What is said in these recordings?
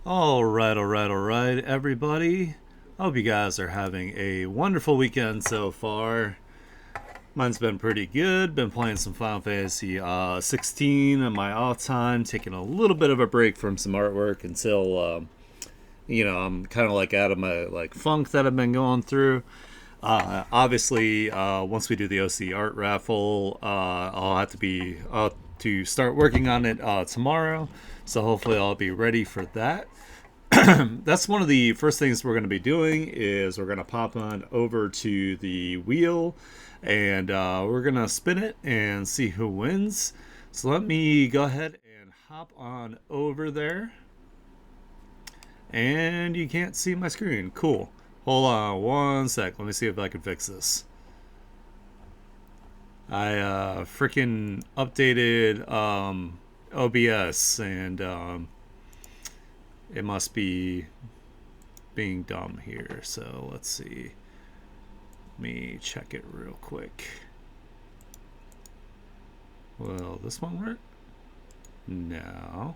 All right, everybody. I hope you guys are having a wonderful weekend so far. Mine's been pretty good. Been playing some Final Fantasy 16 in my off time, taking a little bit of a break from some artwork until I'm kind of like out of my like funk that I've been going through. Obviously, once we do the OC art raffle, I'll have to start working on it tomorrow. So hopefully, I'll be ready for that. That's one of the first things we're going to be doing is we're going to pop on over to the wheel and we're going to spin it and see who wins. So let me go ahead and hop on over there. And you can't see my screen. Cool. Hold on one sec. Let me see if I can fix this. I freaking updated OBS and it must be being dumb here. So let's see. Let me check it real quick. Will this one work? No.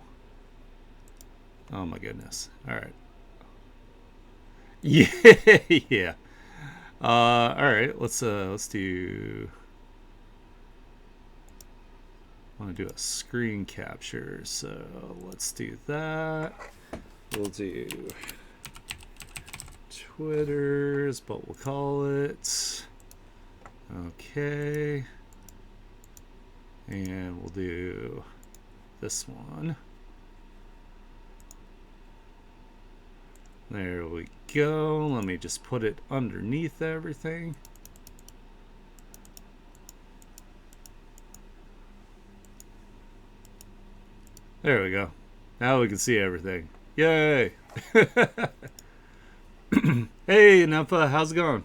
Oh my goodness. All right. Yeah, yeah. All right. Let's do. I want to do a screen capture, so let's do that. We'll do Twitter's, but we'll call it. Okay. And we'll do this one. There we go. Let me just put it underneath everything. There we go. Now we can see everything. Yay! Hey, Nympha, how's it going?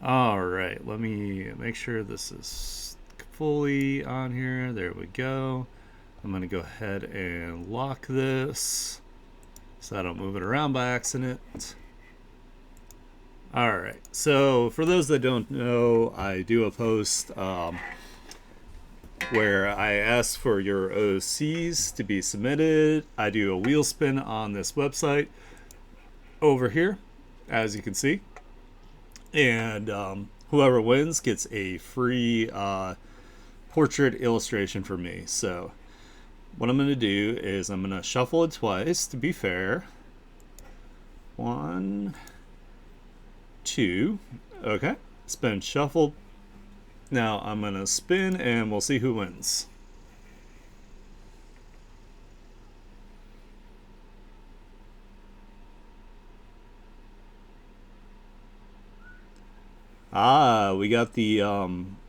All right, let me make sure this is fully on here. There we go. I'm going to go ahead and lock this so I don't move it around by accident. All right, so for those that don't know, I do a post where I ask for your OCs to be submitted. I do a wheel spin on this website over here, as you can see. And whoever wins gets a free portrait illustration for me. So what I'm going to do is I'm going to shuffle it twice to be fair. 1, 2. Okay. It's been shuffled. Now I'm going to spin and we'll see who wins. Ah, we got the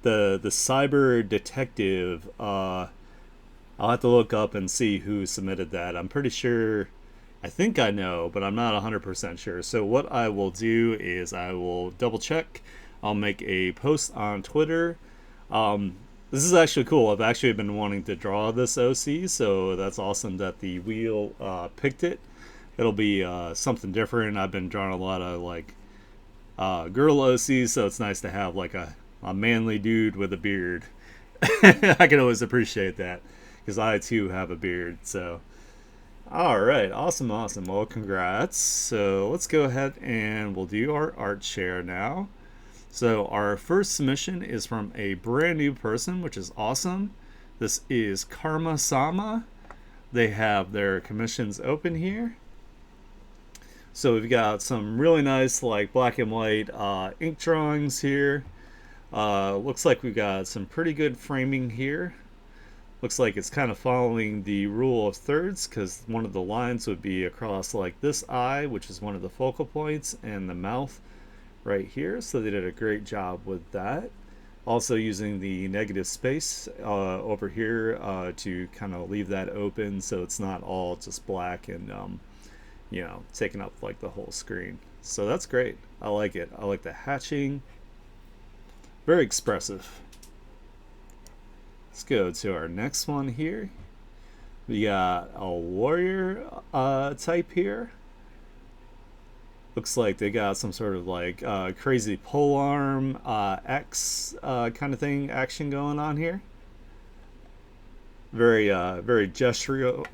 cyber detective. I'll have to look up and see who submitted that. I'm pretty sure. I think I know, but I'm not 100% sure. So what I will do is I will double check. I'll make a post on Twitter. This is actually cool. I've actually been wanting to draw this OC, so that's awesome that the wheel picked it. It'll be something different. I've been drawing a lot of like girl OCs, so it's nice to have like a manly dude with a beard. I can always appreciate that because I too have a beard. So, all right, awesome, awesome. Well, congrats. So let's go ahead and we'll do our art share now. So our first submission is from a brand new person, which is awesome. This is Karma Sama. They have their commissions open here. So we've got some really nice like black and white ink drawings here. Looks like we've got some pretty good framing here. Looks like it's kind of following the rule of thirds because one of the lines would be across like this eye, which is one of the focal points, and the mouth right here. So they did a great job with that. Also using the negative space over here to kind of leave that open so it's not all just black and taking up like the whole screen. So that's great. I like it. I like the hatching. Very expressive. Let's go to our next one here. We got a warrior type here. Looks like they got some sort of like crazy polearm X kind of thing action going on here. very gestural.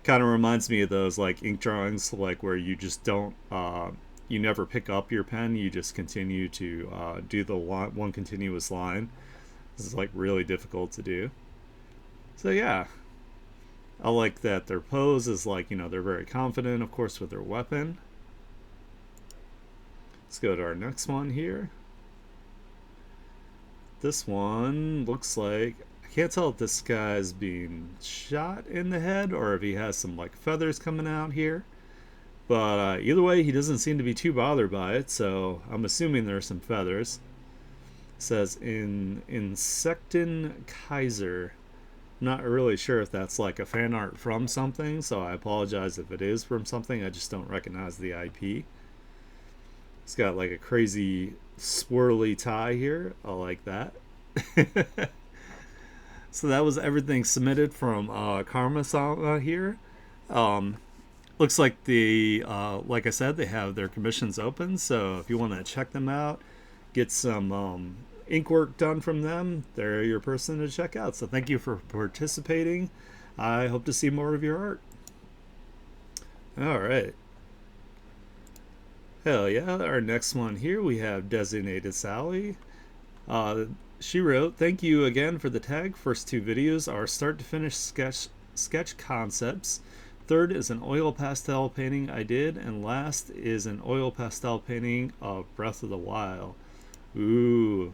Kind of reminds me of those like ink drawings, like where you just don't, you never pick up your pen. You just continue to do the one continuous line. This is like really difficult to do. So yeah, I like that their pose is like, they're very confident, of course, with their weapon. Let's go to our next one here. This one looks like, I can't tell if this guy's being shot in the head or if he has some like feathers coming out here. But either way, he doesn't seem to be too bothered by it, so I'm assuming there's some feathers. It says in Insecten Kaiser. I'm not really sure if that's like a fan art from something, so I apologize if it is from something. I just don't recognize the IP. It's got like a crazy swirly tie here. I like that. So that was everything submitted from Karma-sama here. Looks like like I said, they have their commissions open. So if you want to check them out, get some ink work done from them, they're your person to check out. So thank you for participating. I hope to see more of your art. All right. Hell yeah. Our next one here, we have Designated Sally. She wrote, "Thank you again for the tag. First two videos are start to finish sketch concepts. Third is an oil pastel painting I did, and last is an oil pastel painting of Breath of the Wild." Ooh,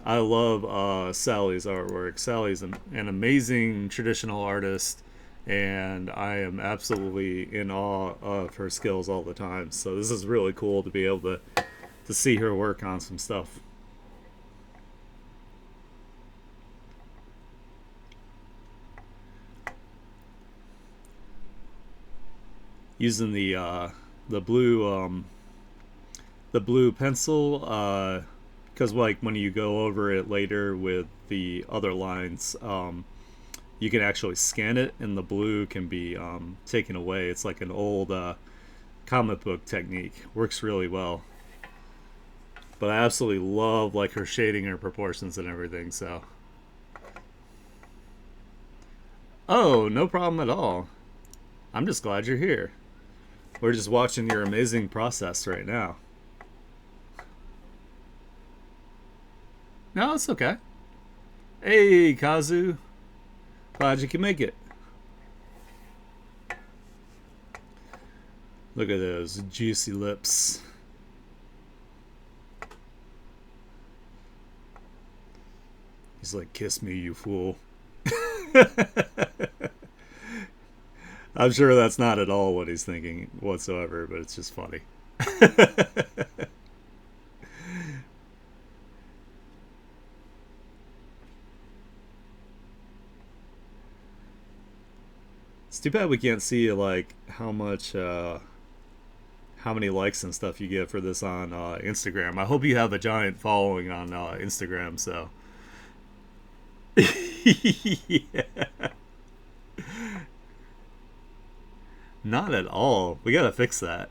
I love Sally's artwork. Sally's an amazing traditional artist, and I am absolutely in awe of her skills all the time. So this is really cool to be able to see her work on some stuff. Using the blue pencil, because like when you go over it later with the other lines, you can actually scan it, and the blue can be taken away. It's like an old comic book technique. Works really well. But I absolutely love like her shading and proportions and everything. So, oh, no problem at all. I'm just glad you're here. We're just watching your amazing process right now. No, it's okay. Hey, Kazu. Glad you can make it. Look at those juicy lips. He's like, "Kiss me, you fool." I'm sure that's not at all what he's thinking whatsoever, but it's just funny. It's too bad we can't see like how many likes and stuff you get for this on Instagram. I hope you have a giant following on Instagram. So, yeah. Not at all. We gotta fix that.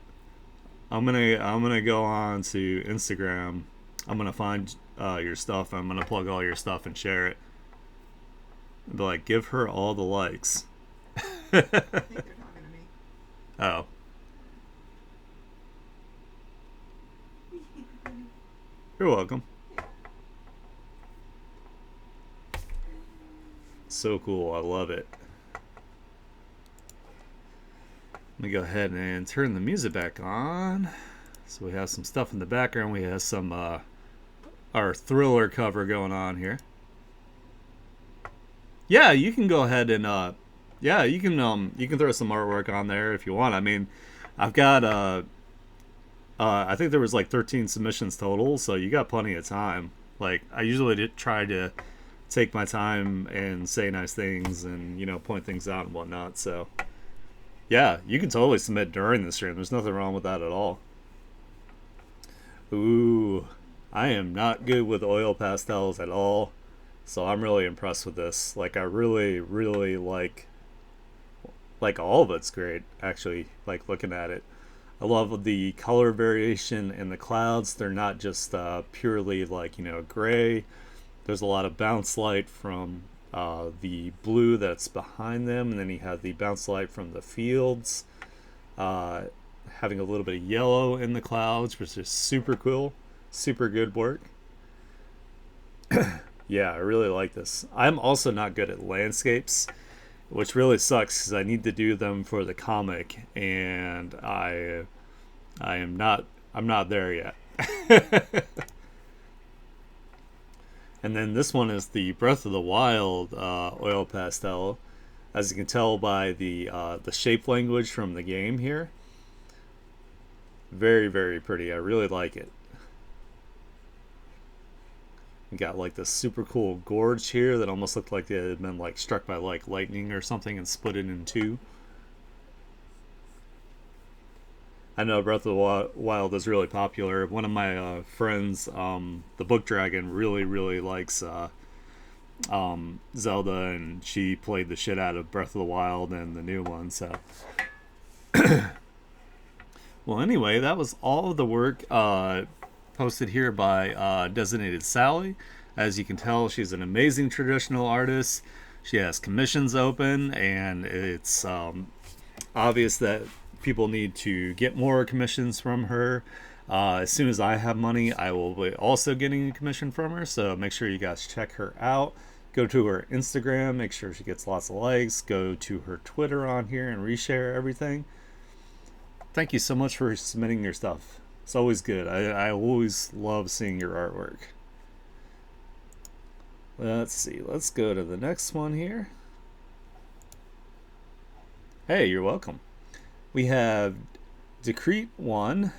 I'm gonna go on to Instagram. I'm gonna find your stuff. I'm gonna plug all your stuff and share it. Be like, give her all the likes. I think they're talking to me. Oh, you're welcome. So cool. I love it. Let me go ahead and turn the music back on. So we have some stuff in the background. We have some our thriller cover going on here. Yeah, you can go ahead and yeah, you can throw some artwork on there if you want. I mean, I've got I think there was like 13 submissions total, so you got plenty of time. Like I usually try to take my time and say nice things and point things out and whatnot. So yeah, you can totally submit during the stream. There's nothing wrong with that at all. Ooh, I am not good with oil pastels at all, so I'm really impressed with this. Like I really, really like all of it's great actually. Like looking at it, I love the color variation in the clouds. They're not just purely like gray. There's a lot of bounce light from the blue that's behind them, and then you have the bounce light from the fields, uh, having a little bit of yellow in the clouds, which is super cool, super good work. Yeah, I really like this. I'm also not good at landscapes, which really sucks because I need to do them for the comic, and I am not I'm not there yet. And then this one is the Breath of the Wild oil pastel, as you can tell by the shape language from the game here. Very very pretty. I really like it. You got like this super cool gorge here that almost looked like it had been like struck by like lightning or something and split it in two. I know Breath of the Wild is really popular. One of my friends, the Book Dragon, really likes Zelda, and she played the shit out of Breath of the Wild and the new one. So, well, anyway, that was all of the work posted here by Designated Sally. As you can tell, she's an amazing traditional artist. She has commissions open, and it's obvious that people need to get more commissions from her. As soon as I have money, I will be also getting a commission from her. So make sure you guys check her out. Go to her Instagram, make sure she gets lots of likes. Go to her Twitter on here and reshare everything. Thank you so much for submitting your stuff. It's always good. I always love seeing your artwork. Let's see. Let's go to the next one here. Hey, you're welcome. We have Decrete 1.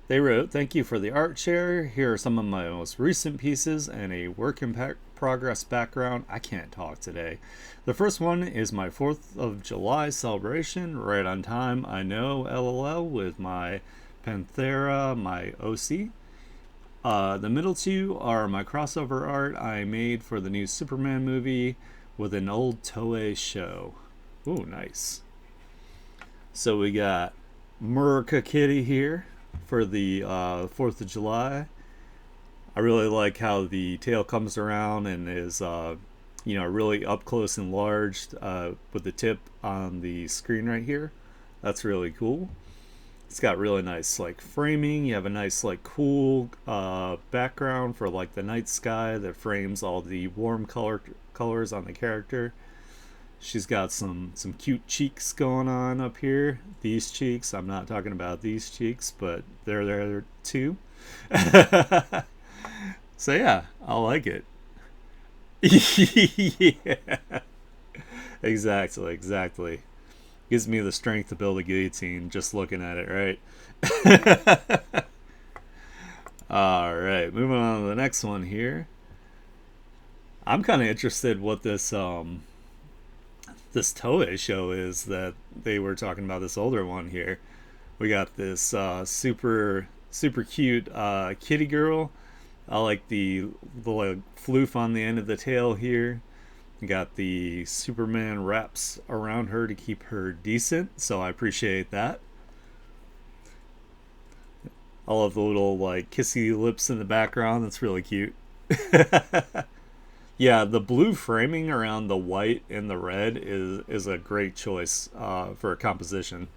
They wrote, "Thank you for the art share. Here are some of my most recent pieces and a work in progress background." I can't talk today. The first one is my 4th of July celebration. Right on time, I know, LOL, with my Panthera, my OC. The middle two are my crossover art I made for the new Superman movie with an old Toei show. Ooh, nice. So we got Murka Kitty here for the 4th of July. I really like how the tail comes around and is, really up close and large with the tip on the screen right here. That's really cool. It's got really nice like framing. You have a nice like cool background for like the night sky that frames all the warm colors on the character. She's got some cute cheeks going on up here. These cheeks, I'm not talking about these cheeks, but they're there too. So yeah, I like it. Yeah, exactly. Gives me the strength to build a guillotine just looking at it, right? All right, moving on to the next one here. I'm kind of interested what this Toei show is that they were talking about. This older one here. We got this super cute kitty girl. I like the like, floof on the end of the tail here. You got the Superman wraps around her to keep her decent, so I appreciate that. I love the little like kissy lips in the background. That's really cute. Yeah, the blue framing around the white and the red is a great choice for a composition.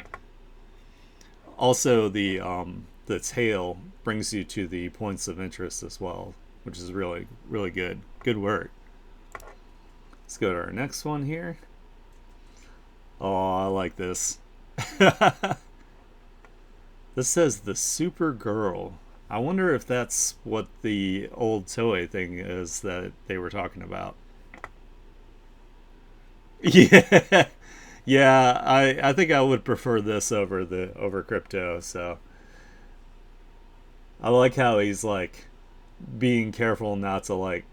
Also, the tail brings you to the points of interest as well, which is really good. Good work. Let's go to our next one here. Oh, I like this. This says the Super Girl. I wonder if that's what the old Toei thing is that they were talking about. Yeah, yeah. I think I would prefer this over Crypto. So I like how he's like being careful not to like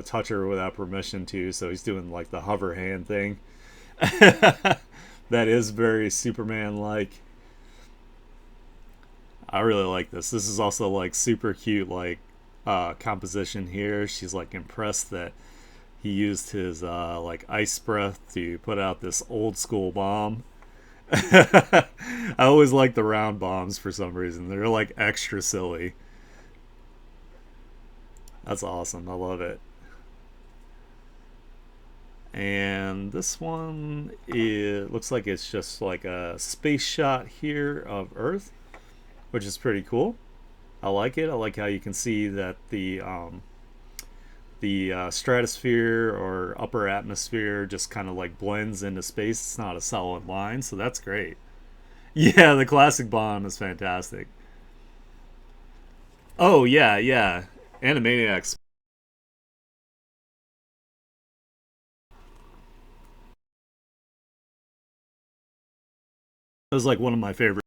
touch her without permission too. So he's doing like the hover hand thing. That is very Superman like. I really like this. This is also like super cute like composition here. She's like impressed that he used his like ice breath to put out this old school bomb. I always like the round bombs for some reason. They're like extra silly. That's awesome. I love it. And this one, it looks like it's just like a space shot here of Earth, which is pretty cool. I like it. I like how you can see that the stratosphere or upper atmosphere just kind of like blends into space. It's not a solid line, so that's great. Yeah, the classic Bond is fantastic. Oh yeah, yeah. Animaniacs. That was like one of my favorite.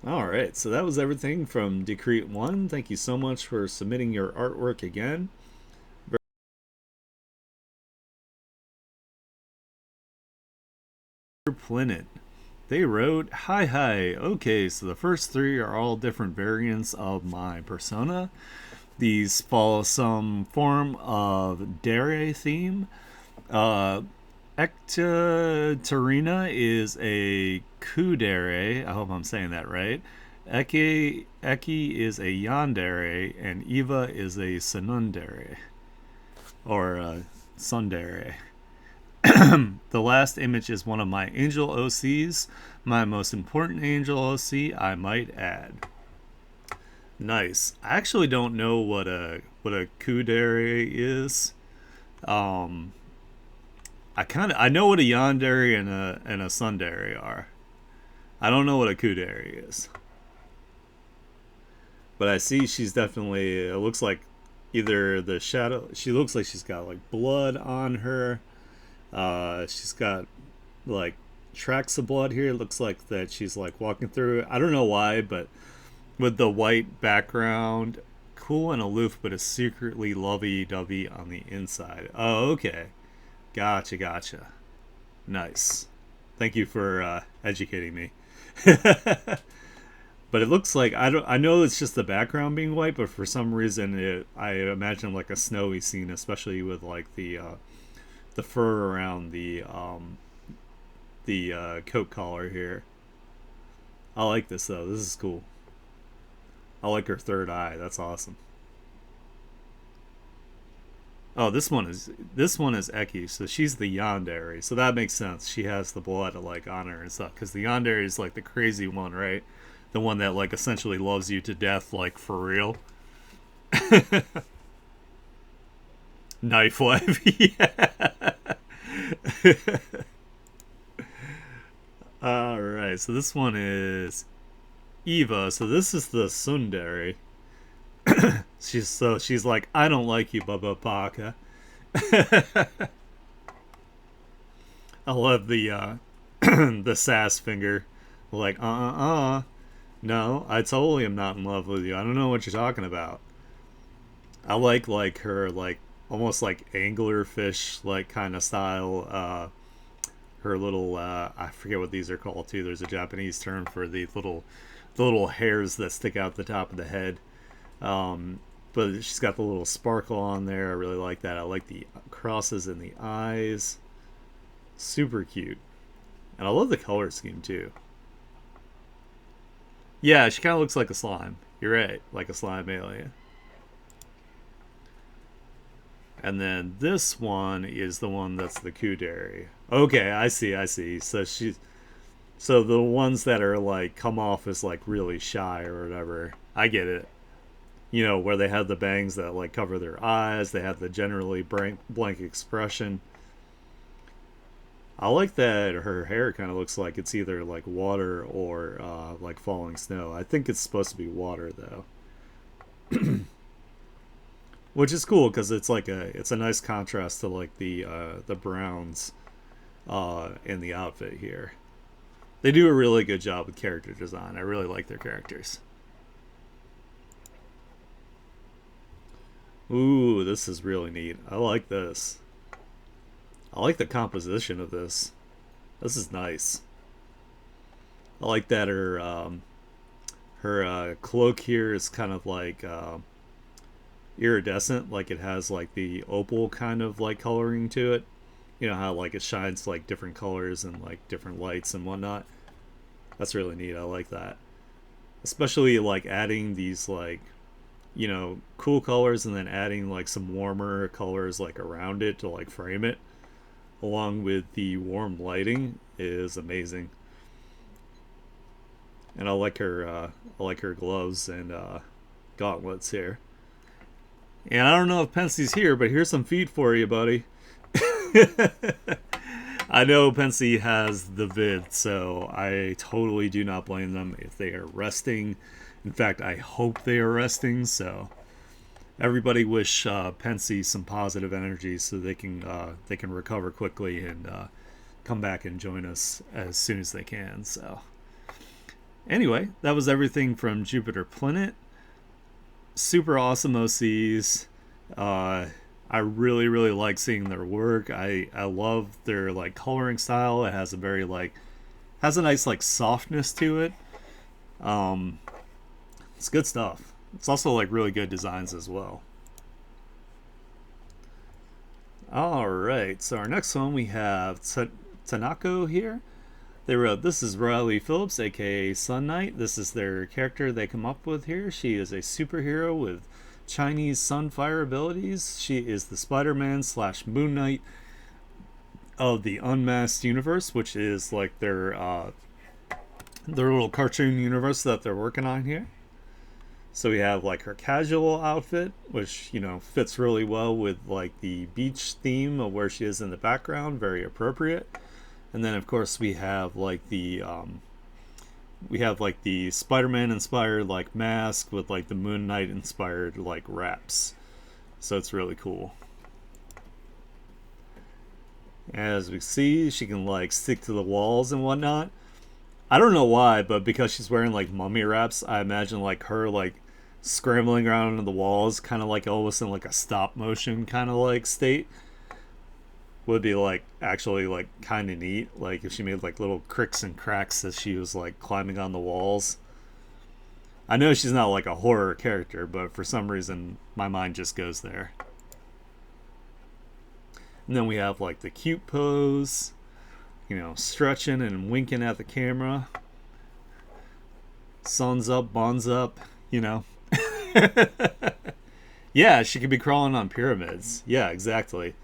All right, so that was everything from Decrete 1. Thank you so much for submitting your artwork again. Planet. They wrote, "Hi, hi. Okay, so the first three are all different variants of my persona. These follow some form of dere theme. Uh, Ectaterina is a kudere. I hope I'm saying that right. Eki is a yandere, and Eva is a sunundere, or sundere. The last image is one of my angel OCs, my most important angel OC, I might add. Nice. I actually don't know what a kudere is. Um, I know what a yandere and a sundere are. I don't know what a kudere is, but I see she's definitely. It looks like either the shadow. She looks like she's got like blood on her. She's got like tracks of blood here. It looks like that she's like walking through. I don't know why, but with the white background, cool and aloof, but is secretly lovey-dovey on the inside. Oh, okay. Gotcha, gotcha. Nice. Thank you for educating me. But it looks like I don't. I know it's just the background being white, but for some reason, I imagine like a snowy scene, especially with like the fur around the coat collar here. I like this though. This is cool. I like her third eye. That's awesome. Oh, this one is Eki, so she's the yandere. So that makes sense. She has the blood like on her and stuff. Because the yandere is like the crazy one, right? The one that like essentially loves you to death, like for real. Knife wife. Yeah. All right. So this one is Eva. So this is the tsundere. She's like, I don't like you, Bubba Baka. I love the the sass finger. Like, no, I totally am not in love with you. I don't know what you're talking about. I like her like almost like angler fish like kind of style. Her little I forget what these are called too. There's a Japanese term for the little hairs that stick out the top of the head. Um, but she's got the little sparkle on there. I really like that. I like the crosses in the eyes. Super cute. And I love the color scheme too. Yeah, she kind of looks like a slime. You're right, like a slime alien. And then this one is the one that's the kudere. Okay, I see, I see. So the ones that are like come off as like really shy or whatever. I get it. Where they have the bangs that like cover their eyes, they have the generally blank expression. I like that her hair kind of looks like it's either like water or like falling snow. I think it's supposed to be water though, which is cool because it's a nice contrast to like the browns in the outfit here. They do a really good job with character design. I really like their characters. Ooh, this is really neat. I like this. I like the composition of this. This is nice. I like that her cloak here is kind of like iridescent, like it has like the opal kind of like coloring to it. You know how like it shines like different colors and like different lights and whatnot. That's really neat. I like that, especially like adding these like cool colors and then adding like some warmer colors like around it to like frame it, along with the warm lighting, is amazing. And I like her gloves and gauntlets here. And I don't know if Pensie's here, but here's some feed for you, buddy. I know Pensy has the vid, so I totally do not blame them if they are resting. In fact, I hope they are resting. So everybody wish Pensy some positive energy so they can recover quickly and come back and join us as soon as they can. So anyway, that was everything from Jupiter Planet. Super awesome OCs. I really really like seeing their work. I love their like coloring style. It has a very like has a nice like softness to it. Um, it's good stuff. It's also like really good designs as well. All right, so our next one we have Tanako here. They wrote, "This is Riley Phillips, aka Sun Knight. This is their character they come up with here. She is a superhero with Chinese Sunfire abilities. She is the Spider-Man slash Moon Knight of the Unmasked universe, which is like their little cartoon universe that they're working on here. So we have like her casual outfit, which fits really well with like the beach theme of where she is in the background, very appropriate. And then of course we have like the Spider-Man inspired like mask with like the Moon Knight inspired like wraps. So it's really cool. As we see, she can like stick to the walls and whatnot. I don't know why, but because she's wearing like mummy wraps, I imagine like her like scrambling around on the walls, kind of like almost in like a stop motion kind of like state. Would be like actually like kind of neat, like if she made like little cricks and cracks as she was like climbing on the walls. I know she's not like a horror character, but for some reason my mind just goes there. And then we have like the cute pose, stretching and winking at the camera. Sun's up, bonds up, you know. Yeah, she could be crawling on pyramids. Yeah, exactly.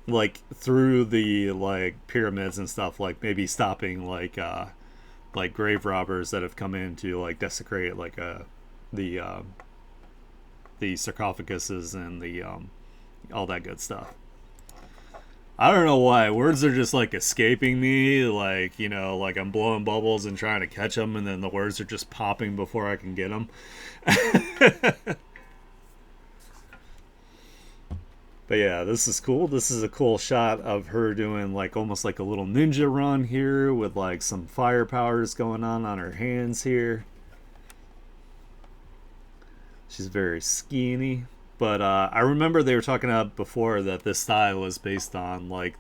Like through the like pyramids and stuff, like maybe stopping like grave robbers that have come in to like desecrate like the the sarcophaguses and the all that good stuff. I don't know why words are just like escaping me, like like I'm blowing bubbles and trying to catch them, and then the words are just popping before I can get them. But yeah, this is cool. This is a cool shot of her doing like almost like a little ninja run here with like some fire powers going on her hands here. She's very skinny. But I remember they were talking about before that this style was based on like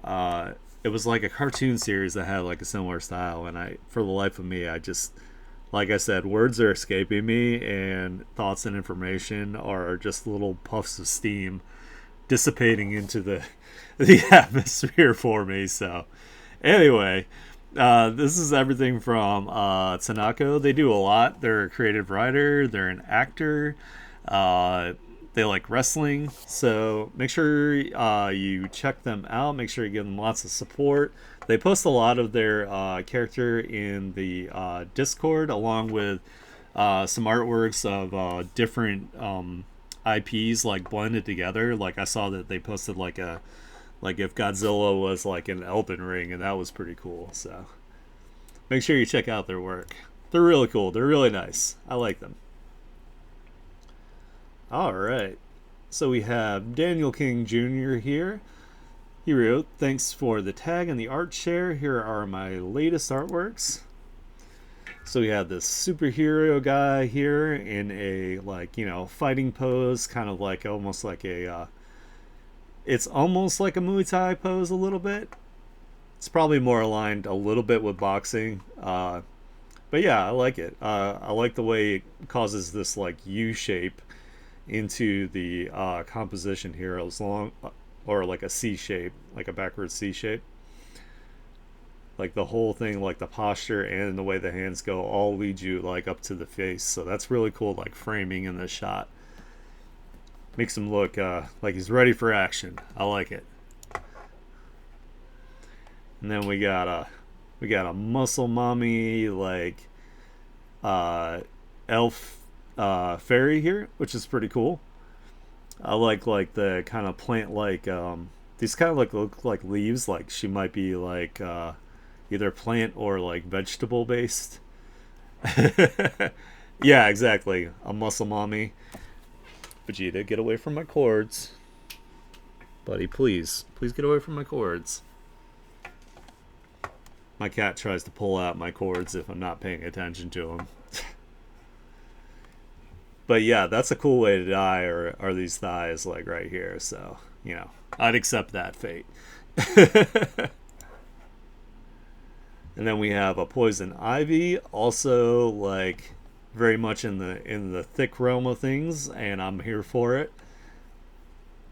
uh, it was like a cartoon series that had like a similar style, and for the life of me, I just, like I said, words are escaping me, and thoughts and information are just little puffs of steam dissipating into the the atmosphere for me. So, anyway, this is everything from Tanako. They do a lot. They're a creative writer. They're an actor. They like wrestling. So make sure you check them out. Make sure you give them lots of support. They post a lot of their character in the Discord, along with some artworks of different IPs like blended together. Like I saw that they posted like if Godzilla was like an Elden Ring, and that was pretty cool. So make sure you check out their work. They're really cool. They're really nice. I like them. All right. So we have Daniel King Jr. here. He wrote, "Thanks for the tag and the art share. Here are my latest artworks." So we have this superhero guy here in a like fighting pose, kind of like almost like a it's almost like a Muay Thai pose a little bit. It's probably more aligned a little bit with boxing. But yeah, I like it. I like the way it causes this like U shape into the composition here, as long or like a C shape, like a backwards C shape. Like the whole thing, like the posture and the way the hands go, all lead you like up to the face. So that's really cool, like framing in the shot. Makes him look like he's ready for action. I like it. And then we got a muscle mommy like elf fairy here, which is pretty cool. I like the kind of plant like these kind of like look like leaves. Like she might be like either plant or like vegetable based. Yeah, exactly. A muscle mommy. Vegeta, get away from my cords, buddy. Please get away from my cords. My cat tries to pull out my cords if I'm not paying attention to him. But yeah, that's a cool way to die, or are these thighs like right here? So, I'd accept that fate. And then we have a poison ivy, also like very much in the thick realm of things, and I'm here for it.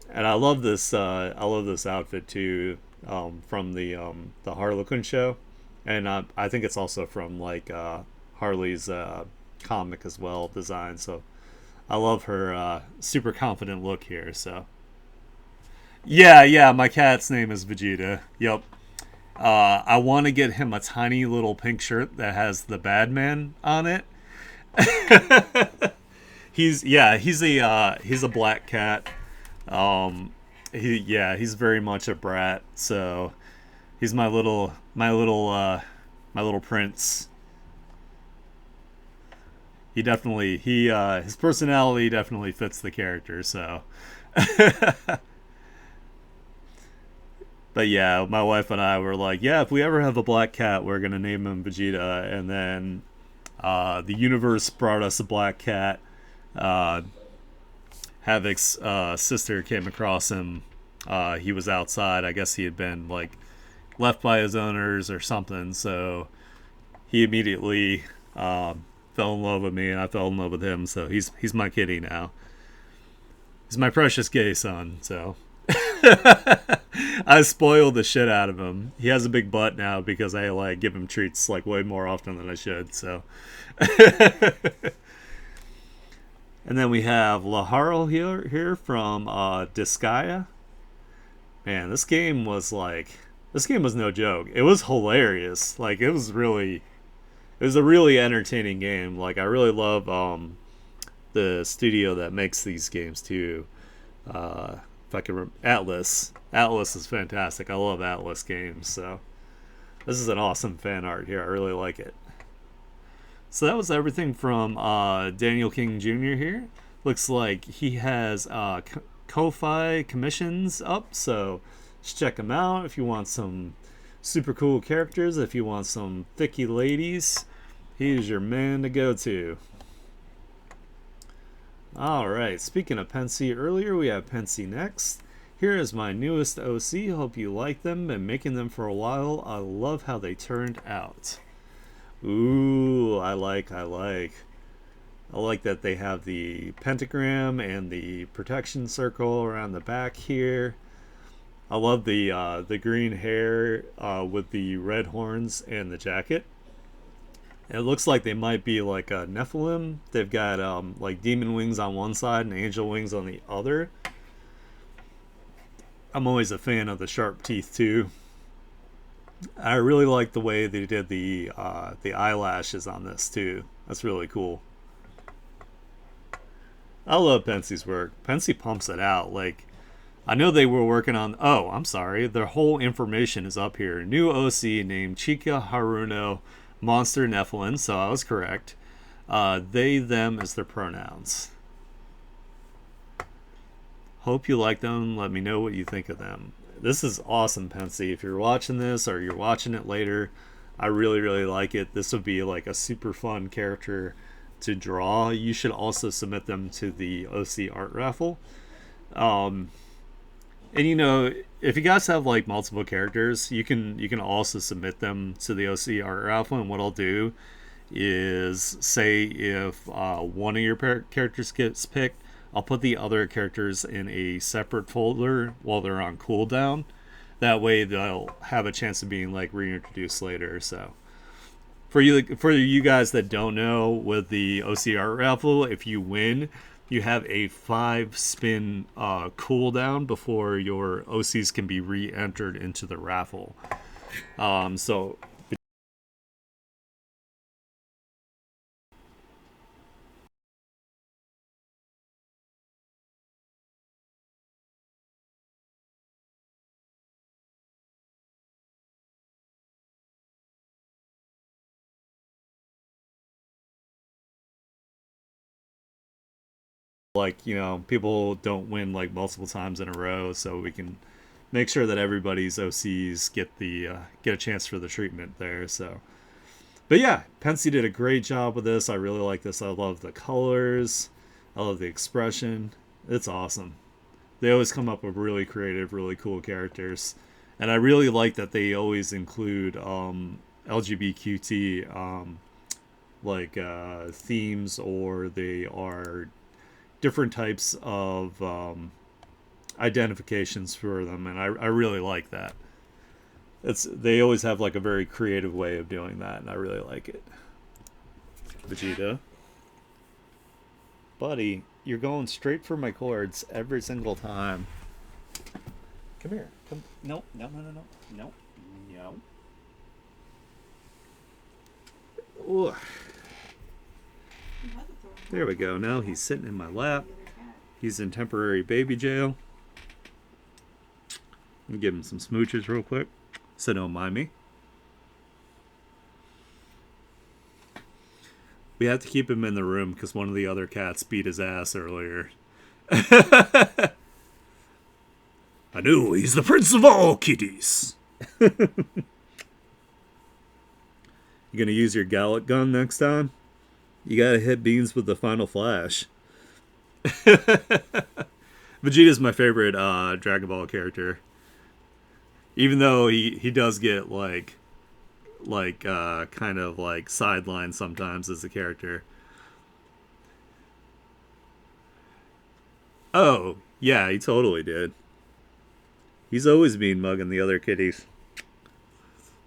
And I love this. I love this outfit too, from the Harlequin show, and I think it's also from like Harley's comic as well, design. So I love her super confident look here. So yeah, my cat's name is Vegeta. Yep. I want to get him a tiny little pink shirt that has the bad man on it. He's a black cat. He's very much a brat. So he's my little prince. His personality definitely fits the character. So. But yeah, my wife and I were like, yeah, if we ever have a black cat, we're gonna name him Vegeta. And then the universe brought us a black cat. Havoc's sister came across him. He was outside. I guess he had been like left by his owners or something. So he immediately fell in love with me, and I fell in love with him. So he's my kitty now. He's my precious gay son. So. I spoiled the shit out of him. He has a big butt now because I like give him treats like way more often than I should. So, and then we have Laharl here from Disgaea. Man, this game was no joke. It was hilarious. Like it was a really entertaining game. Like I really love the studio that makes these games too. If I can remember, Atlas is fantastic. I love Atlas games. So this is an awesome fan art here. I really like it. So that was everything from Daniel King Jr. here. Looks like he has Ko-Fi commissions up, so just check him out if you want some super cool characters. If you want some thicky ladies, he's your man to go to. Alright, speaking of Pensy earlier, we have Pensy next. Here is my newest OC. Hope you like them. Been making them for a while. I love how they turned out. Ooh, I like that they have the pentagram and the protection circle around the back here. I love the green hair with the red horns and the jacket. It looks like they might be like a Nephilim. They've got like demon wings on one side and angel wings on the other. I'm always a fan of the sharp teeth too. I really like the way they did the eyelashes on this too. That's really cool. I love Pensy's work. Pensy pumps it out. Like I know they were working on. Oh, I'm sorry. Their whole information is up here. New OC named Chika Haruno. Monster Nephilim, so I was correct. They, them as their pronouns. Hope you like them. Let me know what you think of them. This is awesome, Pensy. If you're watching this or you're watching it later, I really, really like it. This would be like a super fun character to draw. You should also submit them to the OC art raffle. And if you guys have like multiple characters, you can also submit them to the OC art raffle. And what I'll do is say if one of your characters gets picked, I'll put the other characters in a separate folder while they're on cooldown. That way they'll have a chance of being like reintroduced later. So for you guys that don't know, with the OCR raffle, if you win, you have a 5 spin cooldown before your OCs can be re-entered into the raffle. So like, people don't win like multiple times in a row, so we can make sure that everybody's OCs get a chance for the treatment there. So, but yeah, Pensy did a great job with this. I really like this. I love the colors. I love the expression. It's awesome. They always come up with really creative, really cool characters, and I really like that they always include LGBTQT themes, or they are different types of identifications for them, and I really like that. They always have like a very creative way of doing that, and I really like it. Vegeta, buddy, you're going straight for my cords every single time. Come here. Come. No. No. No. No. No. No. No. Ooh. There we go. Now he's sitting in my lap. He's in temporary baby jail. Let me give him some smooches real quick, so don't mind me. We have to keep him in the room because one of the other cats beat his ass earlier. I know, he's the prince of all kitties. You gonna use your Gallic gun next time? You gotta hit Beans with the final flash. Vegeta's my favorite Dragon Ball character. Even though he does get kind of like sidelined sometimes as a character. Oh, yeah, he totally did. He's always been mugging the other kitties.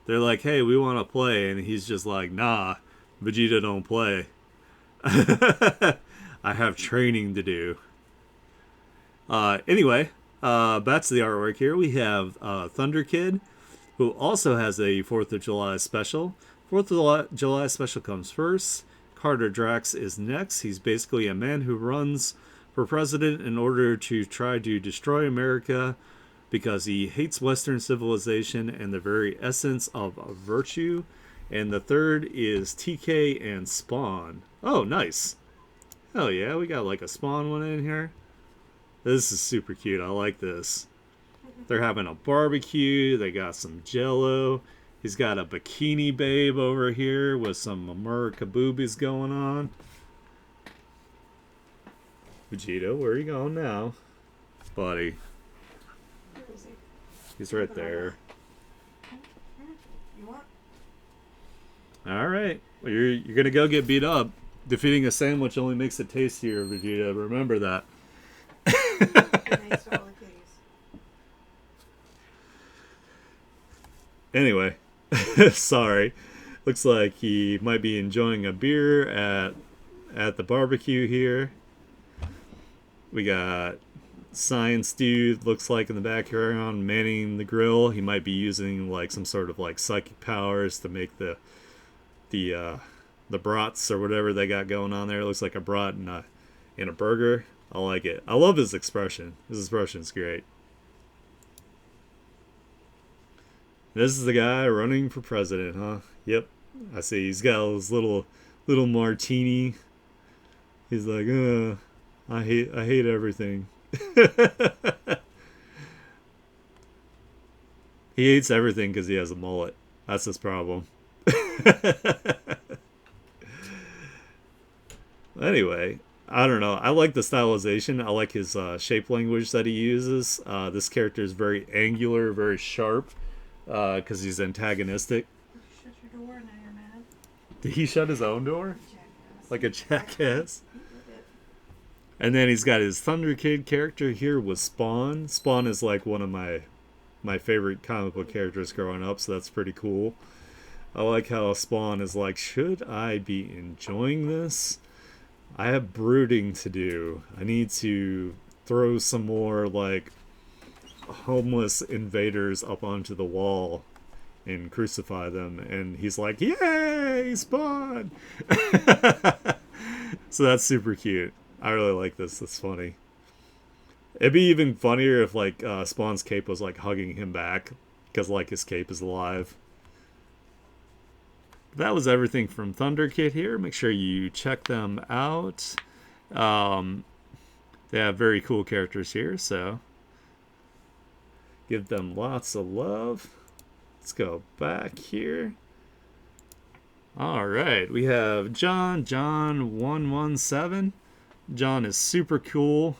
They're like, hey, we want to play, and he's just like, nah, Vegeta don't play. I have training to do. Anyway, back to the artwork here. We have Thunder Kid, who also has a 4th of July special. 4th of July special comes first. Carter Drax is next. He's basically a man who runs for president in order to try to destroy America because he hates Western civilization and the very essence of virtue. And the third is TK and Spawn. Oh, nice. Hell yeah, we got like a Spawn one in here. This is super cute. I like this. They're having a barbecue. They got some jello. He's got a bikini babe over here with some America boobies going on. Vegeta, where are you going now? Buddy. Where is he? He's right there. You want? Alright. Well, you're going to go get beat up. Defeating a sandwich only makes it tastier, Vegeta. Remember that. Thanks to all the kitties. Anyway, sorry. Looks like he might be enjoying a beer at the barbecue here. We got Science Dude, looks like in the background, manning the grill. He might be using like some sort of like psychic powers to make the brats or whatever they got going on there. It looks like a brat in a burger. I like it. I love his expression. His expression's great. This is the guy running for president, huh? Yep. I see. He's got his little martini. He's like, I hate everything. He hates everything because he has a mullet. That's his problem. Anyway, I don't know. I like the stylization. I like his shape language that he uses. This character is very angular, very sharp, because he's antagonistic. Shut your door, now you're mad. Did he shut his own door? Jackass. Like a jackass? Eat with it. And then he's got his Thunder Kid character here with Spawn. Spawn is like one of my my favorite comic book characters growing up, so that's pretty cool. I like how Spawn is like, should I be enjoying this? I have brooding to do. I need to throw some more like homeless invaders up onto the wall and crucify them. And he's like, yay, Spawn! So that's super cute. I really like this. That's funny. It'd be even funnier if like Spawn's cape was like hugging him back because like his cape is alive. That was everything from Thunder Kid here. Make sure you check them out. Um, they have very cool characters here, so give them lots of love. Let's go back here. All right, we have John117. John is super cool.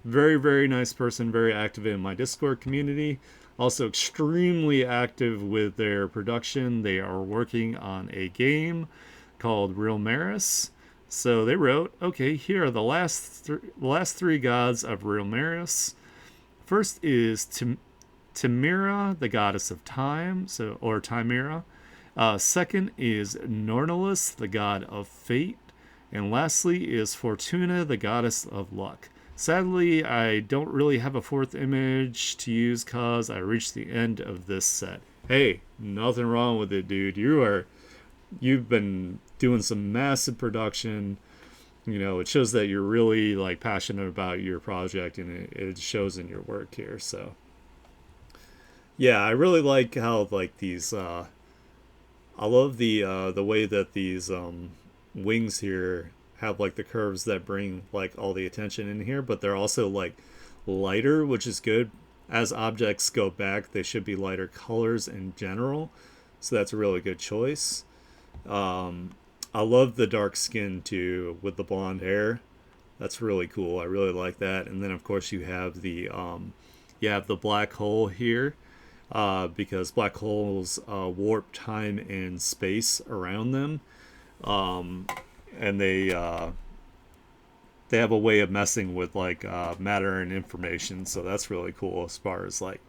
Very, very nice person, very active in my Discord community. Also extremely active with their production. They are working on a game called Real Maris. So they wrote, okay, here are the last three gods of Real Maris. First is Timira, the goddess of time, or Timira. Second is Nornalis, the god of fate. And lastly is Fortuna, the goddess of luck. Sadly, I don't really have a fourth image to use cause I reached the end of this set. Hey, nothing wrong with it, dude. You've been doing some massive production. You know, it shows that you're really like passionate about your project, and it shows in your work here. So, yeah, I really like how like these. I love the way that these wings here have like the curves that bring like all the attention in here, but they're also like lighter, which is good. As objects go back, they should be lighter colors in general, so that's a really good choice. I love the dark skin too with the blonde hair. That's really cool. I really like that. And then of course you have the black hole here, because black holes warp time and space around them. And they have a way of messing with like matter and information, so that's really cool as far as like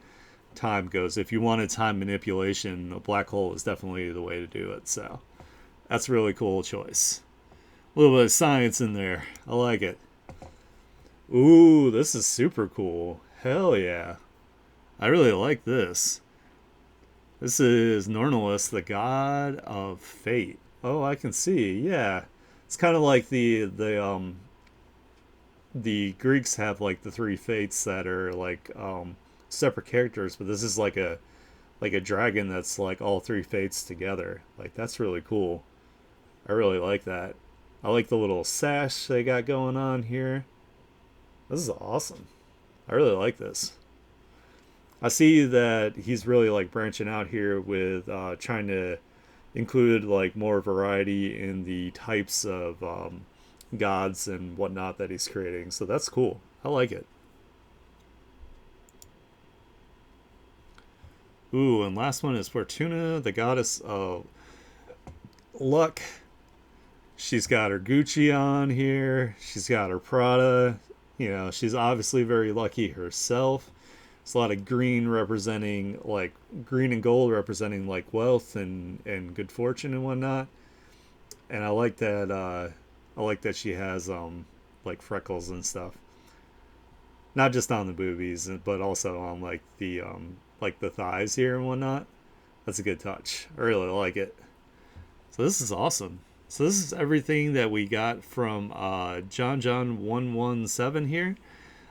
time goes. If you wanted time manipulation, a black hole is definitely the way to do it. So that's a really cool choice. A little bit of science in there. I like it. Ooh, this is super cool. Hell yeah. I really like this. This is Nornalis, the god of fate. Oh, I can see. Yeah. It's kind of like the Greeks have like the three fates that are like separate characters, but this is like a dragon that's like all three fates together. Like that's really cool. I really like that. I like the little sash they got going on here. This is awesome. I really like this. I see that he's really like branching out here with trying to include like more variety in the types of gods and whatnot that he's creating. So that's cool. I like it. Ooh, and last one is Fortuna, the goddess of luck. She's got her Gucci on here. She's got her Prada. You know, she's obviously very lucky herself. There's a lot of green representing like green and gold representing like wealth and good fortune and whatnot. And I like that she has like freckles and stuff. Not just on the boobies, but also on like the thighs here and whatnot. That's a good touch. I really like it. So this is awesome. So this is everything that we got from John117 here.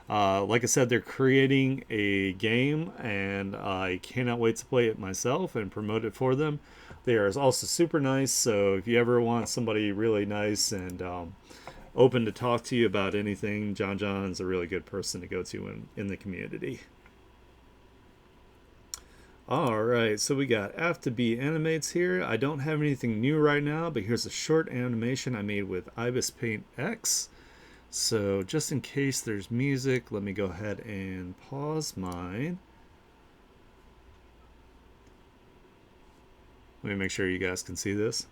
Like I said, they're creating a game, and I cannot wait to play it myself and promote it for them. They are also super nice, so if you ever want somebody really nice and open to talk to you about anything, John's a really good person to go to in the community. Alright, so we got F2B Animates here. I don't have anything new right now, but here's a short animation I made with Ibis Paint X. So just in case there's music, let me go ahead and pause mine. Let me make sure you guys can see this.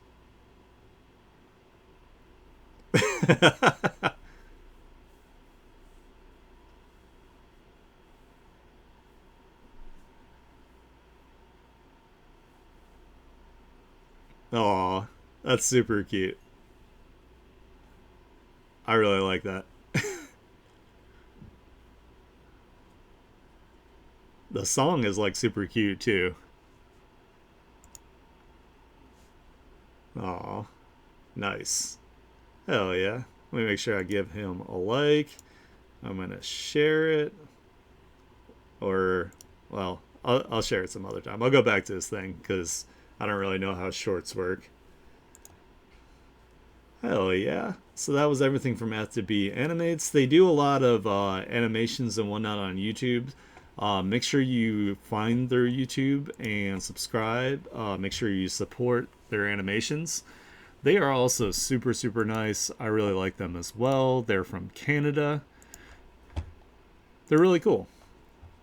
Aw, that's super cute. I really like that. The song is like super cute too. Aw, nice. Hell yeah. Let me make sure I give him a like. I'm gonna share it, or well, I'll share it some other time. I'll go back to this thing because I don't really know how shorts work. Hell yeah. So that was everything from F to B Animates. They do a lot of animations and whatnot on YouTube. Make sure you find their YouTube and subscribe. Make sure you support their animations. They are also super, super nice. I really like them as well. They're from Canada. They're really cool.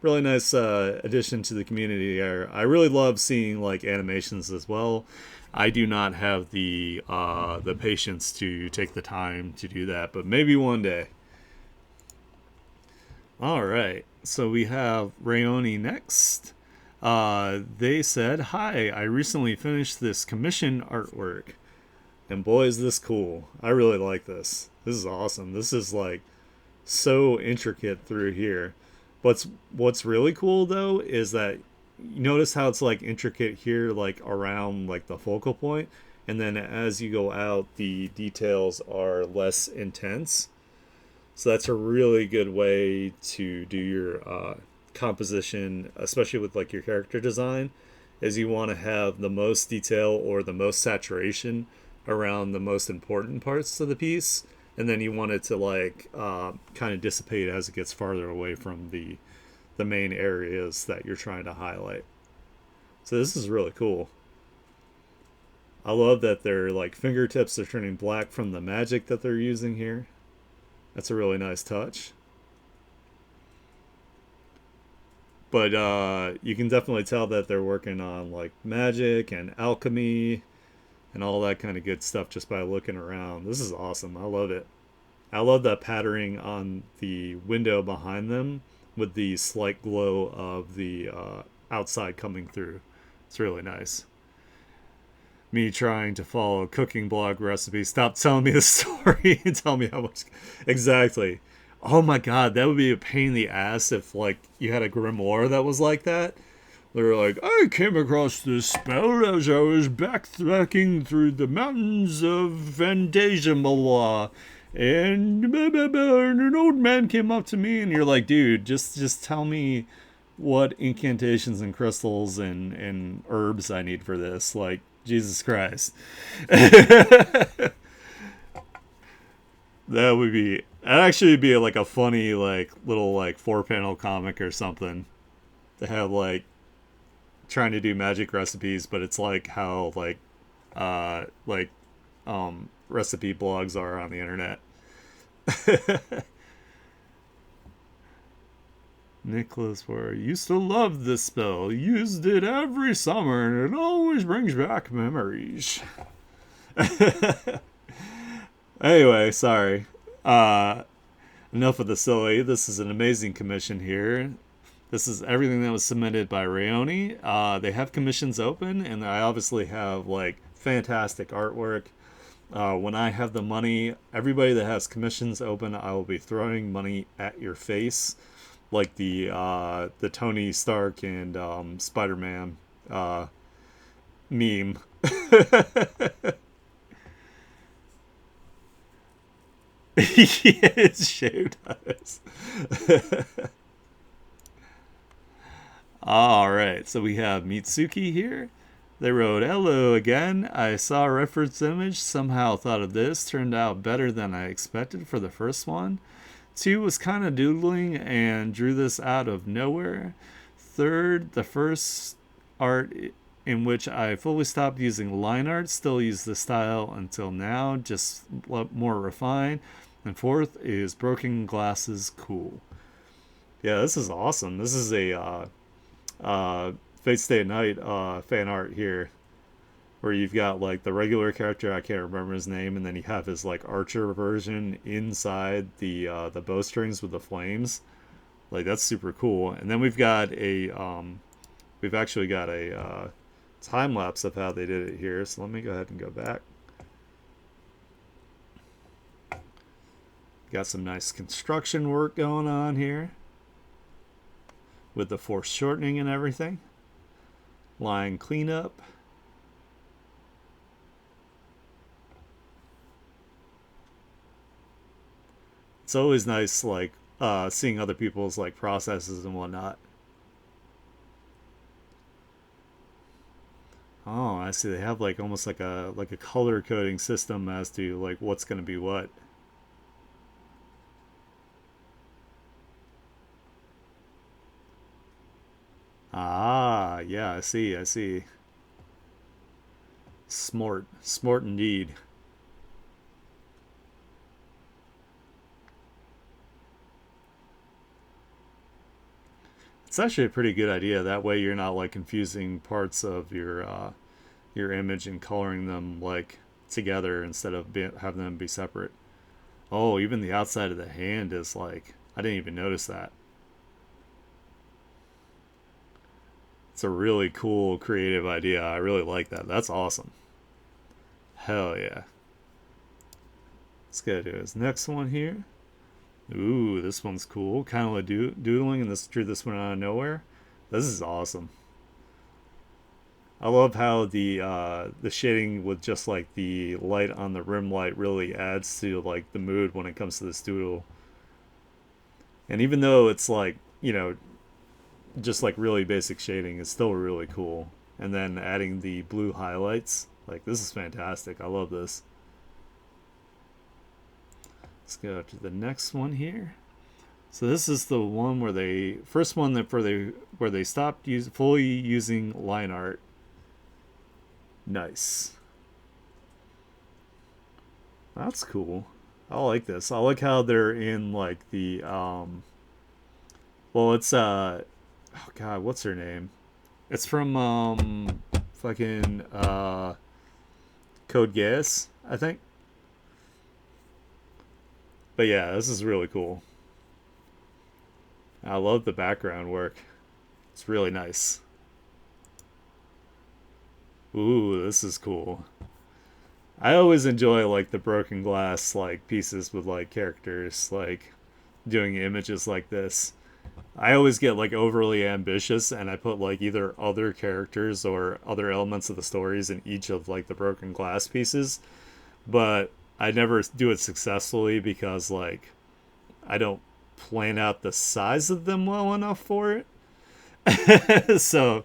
Really nice addition to the community here. I really love seeing like animations as well. I do not have the patience to take the time to do that, but maybe one day. All right, so we have Rayoni next. They said, "Hi, I recently finished this commission artwork, and boy is this cool. I really like this. This is awesome. This is like so intricate through here. What's really cool though is that you notice how it's like intricate here, like around like the focal point, and then as you go out, the details are less intense. So that's a really good way to do your composition, especially with like your character design, is you want to have the most detail or the most saturation around the most important parts of the piece, and then you want it to like kind of dissipate as it gets farther away from the main areas that you're trying to highlight. So this is really cool. I love that their like fingertips are turning black from the magic that they're using here. That's a really nice touch. But you can definitely tell that they're working on like magic and alchemy and all that kind of good stuff just by looking around. This is awesome. I love it. I love that patterning on the window behind them with the slight glow of the outside coming through. It's really nice. Me trying to follow a cooking blog recipe. Stop telling me the story and tell me how much. Exactly. Oh my god, that would be a pain in the ass if like you had a grimoire that was like that. They're like, I came across this spell as I was backtracking through the mountains of Fantasia Mala. And an old man came up to me, and you're like, dude, just tell me what incantations and crystals and herbs I need for this. Like, Jesus Christ. That would be, that'd actually be like a funny, like, little, like, 4-panel comic or something. To have, like, trying to do magic recipes, but it's like how, like, recipe blogs are on the internet. Nicholas Ware used to love this spell. Used it every summer, and it always brings back memories. Anyway, sorry. Enough of the silly. This is an amazing commission here. This is everything that was submitted by Rayoni. They have commissions open, and I obviously have like fantastic artwork. When I have the money, everybody that has commissions open, I will be throwing money at your face, like the Tony Stark and Spider-Man meme. Yes, show does. All right, so we have Mitsuki here. They wrote, hello again. I saw a reference image, somehow thought of this. Turned out better than I expected for the first one. 2 was kind of doodling and drew this out of nowhere. 3rd, the first art in which I fully stopped using line art, still use the style until now, just more refined. And 4th is broken glasses cool. Yeah, this is awesome. This is a Fate Stay at Night fan art here, where you've got like the regular character, I can't remember his name, and then you have his like archer version inside the bowstrings with the flames. Like that's super cool. And then we've got a we've actually got a time lapse of how they did it here. So let me go ahead and go back. Got some nice construction work going on here with the foreshortening and everything. Line cleanup. It's always nice, like, seeing other people's like processes and whatnot. Oh, I see. They have like almost like a color coding system as to like what's going to be what. Ah, yeah, I see. I see. Smart, smart indeed. It's actually a pretty good idea. That way, you're not like confusing parts of your image and coloring them like together instead of having them be separate. Oh, even the outside of the hand is like, I didn't even notice that. It's a really cool creative idea. I really like that. That's awesome. Hell yeah. Let's go to his next one here. Ooh, this one's cool. Kind of like doodling, and this drew this one out of nowhere. This is awesome. I love how the shading with just like the light on the rim light really adds to like the mood when it comes to this doodle. And even though it's like, just like really basic shading, it's still really cool. And then adding the blue highlights, like this is fantastic. I love this. Let's go to the next one here. So this is the one where they first one that where they stopped fully using line art. Nice. That's cool. I like this. I like how they're in like the well, it's oh god, what's her name? It's from fucking Code Geass, I think. But yeah, this is really cool. I love the background work. It's really nice. Ooh, this is cool. I always enjoy like the broken glass like pieces with like characters like doing images like this. I always get like overly ambitious and I put like either other characters or other elements of the stories in each of like the broken glass pieces, but I never do it successfully because like I don't plan out the size of them well enough for it. So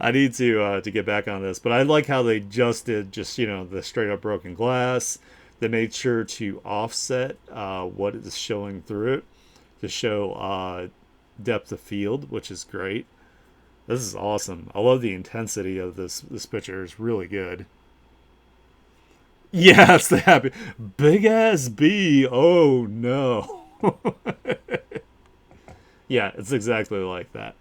I need to get back on this, but I like how they just did just the straight up broken glass. They made sure to offset what is showing through it to show depth of field, which is great. This is awesome. I love the intensity of this picture. It's really good. Yeah, it's the happy big ass bee. Oh no. Yeah, it's exactly like that.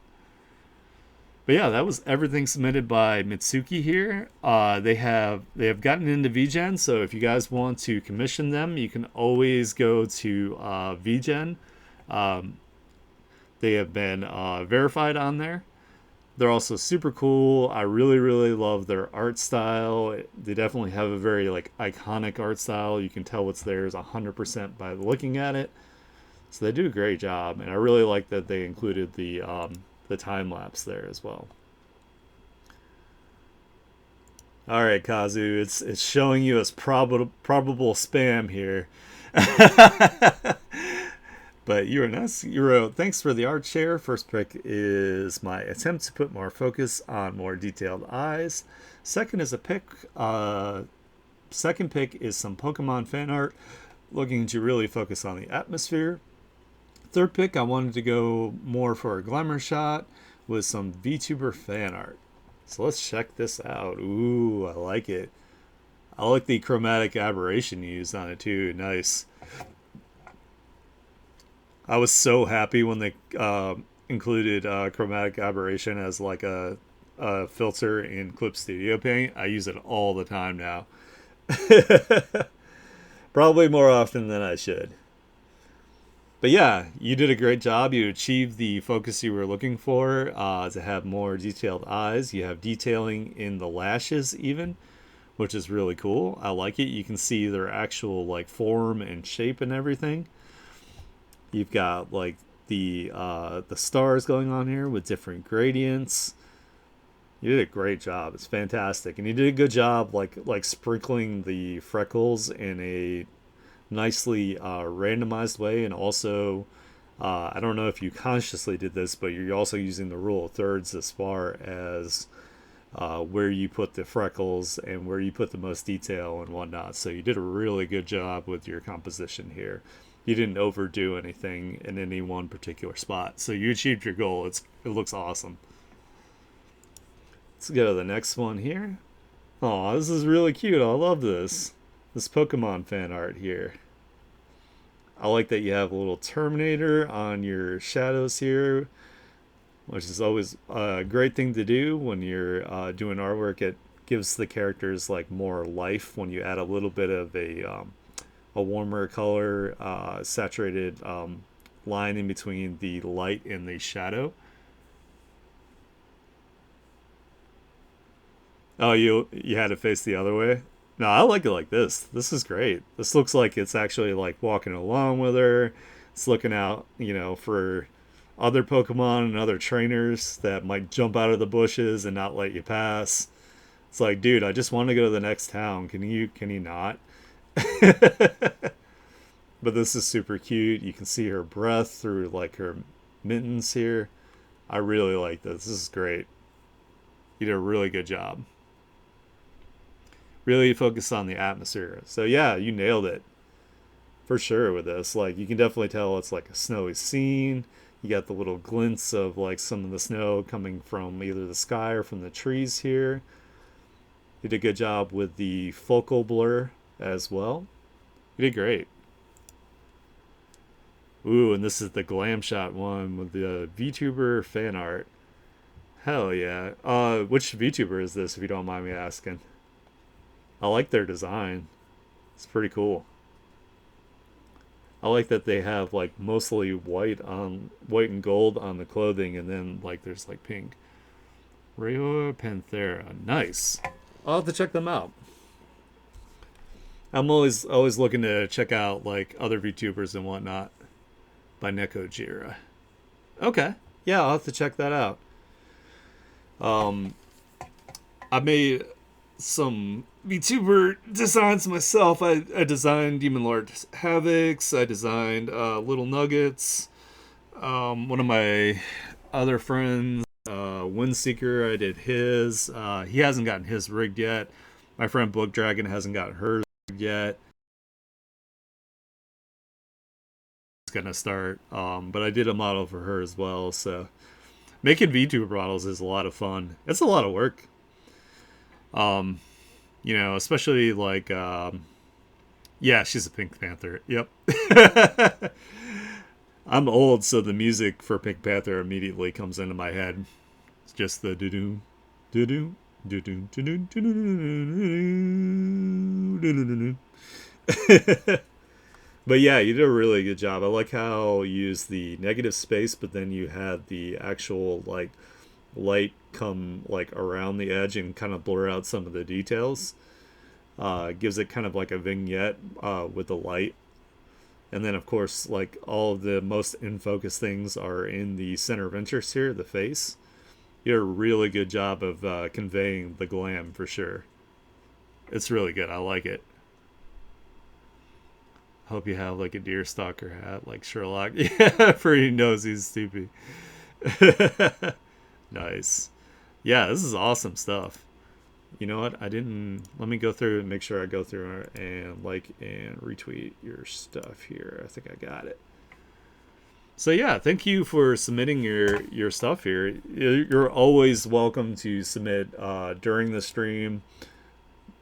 But yeah, that was everything submitted by Mitsuki here. They have gotten into VGen, so if you guys want to commission them, you can always go to VGen. Um, they have been verified on there. They're also super cool. I really, really love their art style. They definitely have a very like iconic art style. You can tell what's theirs 100% by looking at it. So they do a great job, and I really like that they included the time lapse there as well. All right, Kazu, it's showing you as probable spam here. But you are nice. Thanks for the art share. First pick is my attempt to put more focus on more detailed eyes. Second is a pick. Second pick is some Pokemon fan art, looking to really focus on the atmosphere. Third pick, I wanted to go more for a glamour shot with some VTuber fan art. So let's check this out. Ooh, I like it. I like the chromatic aberration used on it too. Nice. I was so happy when they included chromatic aberration as like a filter in Clip Studio Paint. I use it all the time now. Probably more often than I should. But yeah, you did a great job. You achieved the focus you were looking for, to have more detailed eyes. You have detailing in the lashes, even, which is really cool. I like it. You can see their actual like form and shape and everything. You've got like the stars going on here with different gradients. You did a great job. It's fantastic, and you did a good job like sprinkling the freckles in a nicely randomized way, and also I don't know if you consciously did this, but you're also using the rule of thirds as far as where you put the freckles and where you put the most detail and whatnot. So you did a really good job with your composition here. You didn't overdo anything in any one particular spot. So you achieved your goal. It looks awesome. Let's go to the next one here. Oh, this is really cute. I love this. This Pokemon fan art here. I like that you have a little Terminator on your shadows here, which is always a great thing to do when you're doing artwork. It gives the characters like more life when you add a little bit of a warmer color, saturated line in between the light and the shadow. Oh, you had it face the other way. No, I like it like this. This is great. This looks like it's actually like walking along with her. It's looking out, for other Pokemon and other trainers that might jump out of the bushes and not let you pass. It's like, dude, I just want to go to the next town. Can you not? But this is super cute. You can see her breath through like her mittens here. I really like this. This is great. You did a really good job. Really focus on the atmosphere. So yeah, you nailed it for sure with this. Like you can definitely tell it's like a snowy scene. You got the little glints of like some of the snow coming from either the sky or from the trees here. You did a good job with the focal blur as well. You did great. Ooh, and this is the glam shot one with the VTuber fan art. Hell yeah. Which VTuber is this, if you don't mind me asking? I like their design. It's pretty cool. I like that they have like mostly white and gold on the clothing, and then like there's like pink. Rayo Panthera, nice. I'll have to check them out. I'm always looking to check out like other VTubers and whatnot by Neko Jira. Okay, yeah, I'll have to check that out. Um, I made some VTuber designs myself. I designed Demon Lord Havocs. I designed Little Nuggets. One of my other friends, Windseeker, I did his. He hasn't gotten his rigged yet. My friend Book Dragon hasn't gotten hers rigged yet. It's gonna start. But I did a model for her as well. So making VTuber models is a lot of fun. It's a lot of work. Especially like, yeah, she's a Pink Panther. Yep. I'm old, so the music for Pink Panther immediately comes into my head. It's just the doo doo, doo doo, doo doo, doo doo, doo doo. But yeah, you did a really good job. I like how you used the negative space, but then you had the actual like light come like around the edge and kind of blur out some of the details. Gives it kind of like a vignette with the light. And then of course like all of the most in focus things are in the center of interest here, the face. You did a really good job of conveying the glam for sure. It's really good. I like it. Hope you have like a deerstalker hat like Sherlock. Yeah, for he knows he's stupid. Nice. Yeah, this is awesome stuff. You know what? I didn't. Let me go through and make sure I go through and like and retweet your stuff here. I think I got it. So yeah, thank you for submitting your stuff here. You're always welcome to submit during the stream.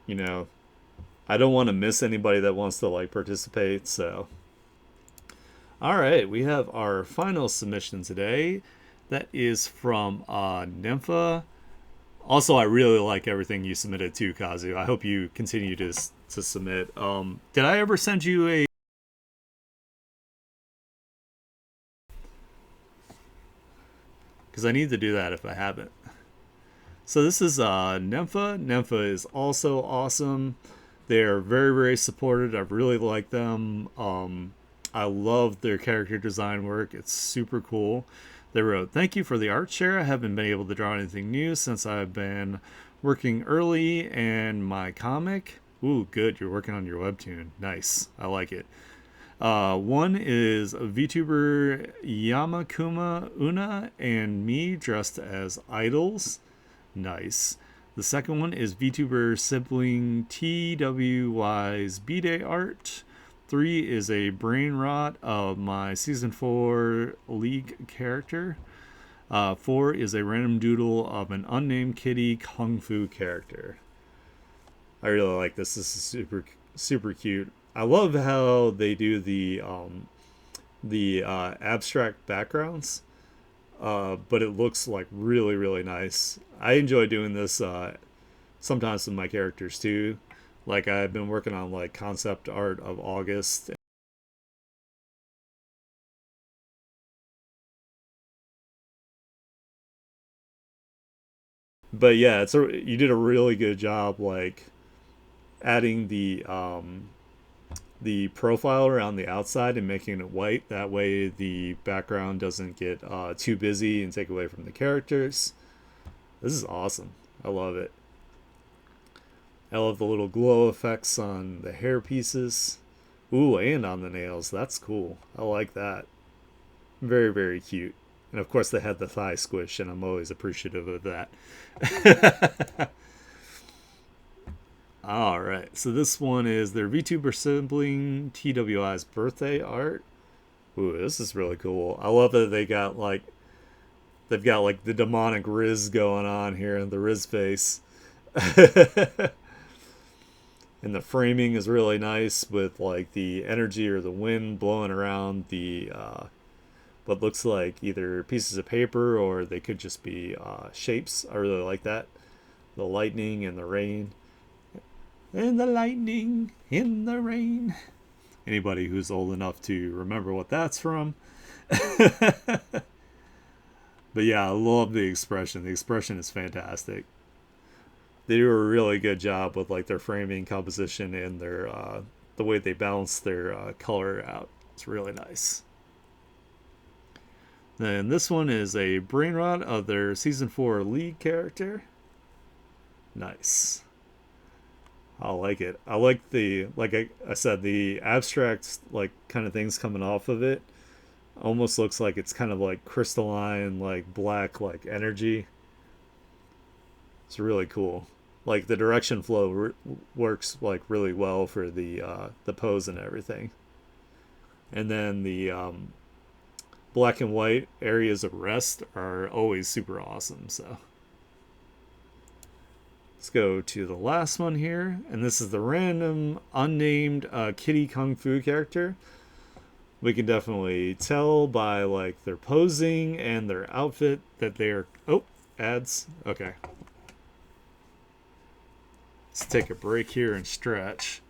You know, I don't want to miss anybody that wants to like participate. So, all right, we have our final submission today. That is from Nympha. Also, I really like everything you submitted too, Kazu. I hope you continue to submit. Did I ever send you a because I need to do that if I haven't. So this is Nympha. Nympha is also awesome. They are very, very supported. I really like them. I love their character design work. It's super cool. They wrote, "Thank you for the art share. I haven't been able to draw anything new since I've been working early and my comic." Ooh, good. You're working on your webtoon. Nice. I like it. One is VTuber Yamakuma Una and me dressed as idols. Nice. The second one is VTuber sibling TWY's B-Day art. 3 is a brain rot of my season 4 League character. 4 is a random doodle of an unnamed kitty kung fu character. I really like this. This is super super cute. I love how they do the abstract backgrounds, but it looks like really really nice. I enjoy doing this sometimes with my characters too. Like I've been working on like concept art of August. But yeah, you did a really good job like adding the profile around the outside and making it white. That way the background doesn't get too busy and take away from the characters. This is awesome. I love it. I love the little glow effects on the hair pieces. Ooh, and on the nails. That's cool. I like that. Very, very cute. And of course, they had the thigh squish, and I'm always appreciative of that. All right, so this one is their VTuber sibling TWI's birthday art. Ooh, this is really cool. I love that they've got like the demonic Riz going on here in the Riz face. And the framing is really nice with like the energy or the wind blowing around the what looks like either pieces of paper or they could just be shapes. I really like that. The lightning and the rain. And the lightning in the rain. Anybody who's old enough to remember what that's from. But yeah, I love the expression. The expression is fantastic. They do a really good job with like their framing, composition, and their the way they balance their color out. It's really nice. Then this one is a brain rot of their season 4 lead character. Nice. I like it. I like the like I said the abstract like kind of things coming off of it. Almost looks like it's kind of like crystalline, like black, like energy. It's really cool. Like the direction flow works like really well for the pose and everything. And then the black and white areas of rest are always super awesome. So let's go to the last one here, and this is the random unnamed kitty kung fu character. We can definitely tell by like their posing and their outfit that they are ads. Okay, let's take a break here and stretch.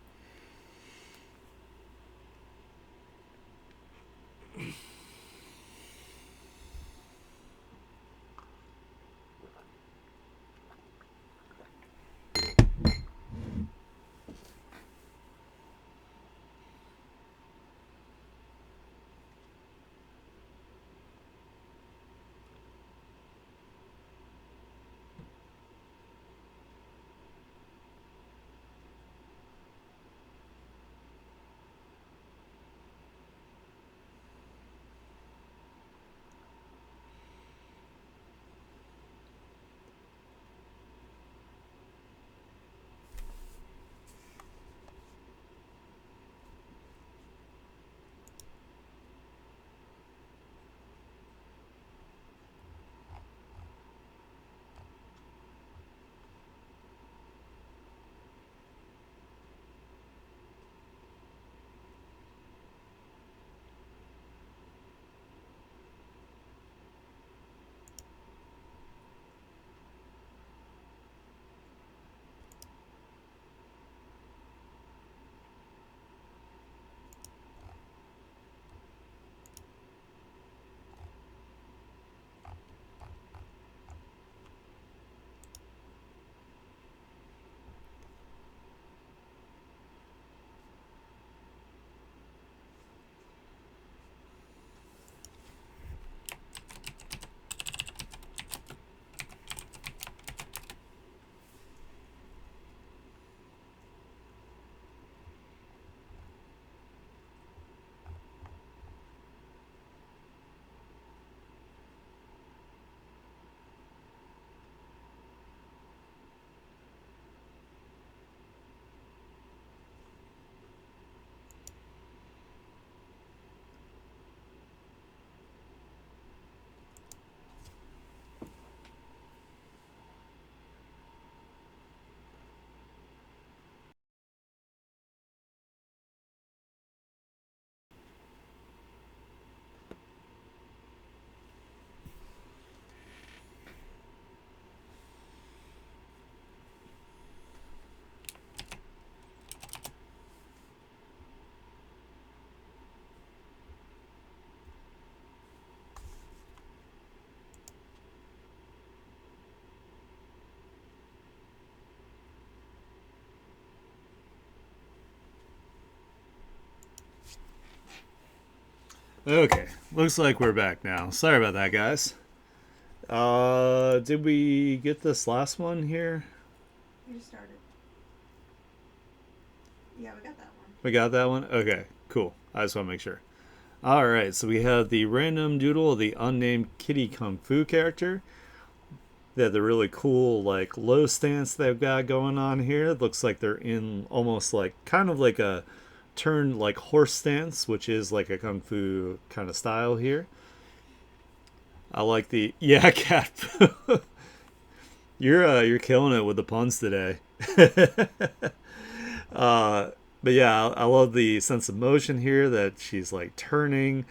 Okay, looks like we're back now. Sorry about that, guys. Did we get this last one here? You just started. Yeah, we got that one. We got that one? Okay, cool. I just want to make sure. Alright, so we have the random doodle of the unnamed kitty kung fu character. They have the really cool, like, low stance they've got going on here. It looks like they're in almost like, kind of like a turned, like, horse stance, which is like a kung fu kind of style here. I like the, yeah, cat poo. You're killing it with the puns today. uh, but yeah, I love the sense of motion here that she's like turning,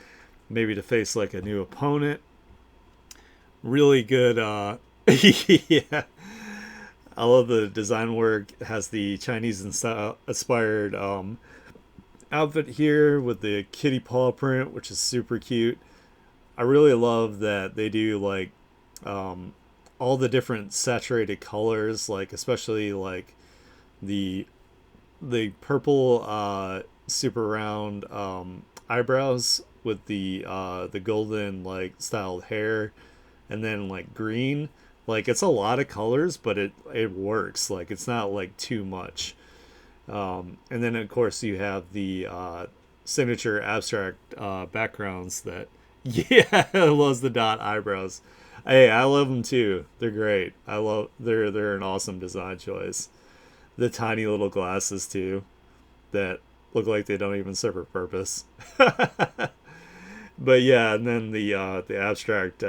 maybe to face like a new opponent. Really good. Yeah, I love the design work. It has the Chinese inspired outfit here with the kitty paw print, which is super cute. I really love that they do like um, all the different saturated colors, like especially like the purple super round eyebrows with the golden like styled hair, and then like green. Like it's a lot of colors, but it works. Like it's not like too much. And then of course you have the signature abstract backgrounds that yeah, I love the dot eyebrows. Hey, I love them too. They're great. They're an awesome design choice. The tiny little glasses too that look like they don't even serve a purpose. But yeah, and then the abstract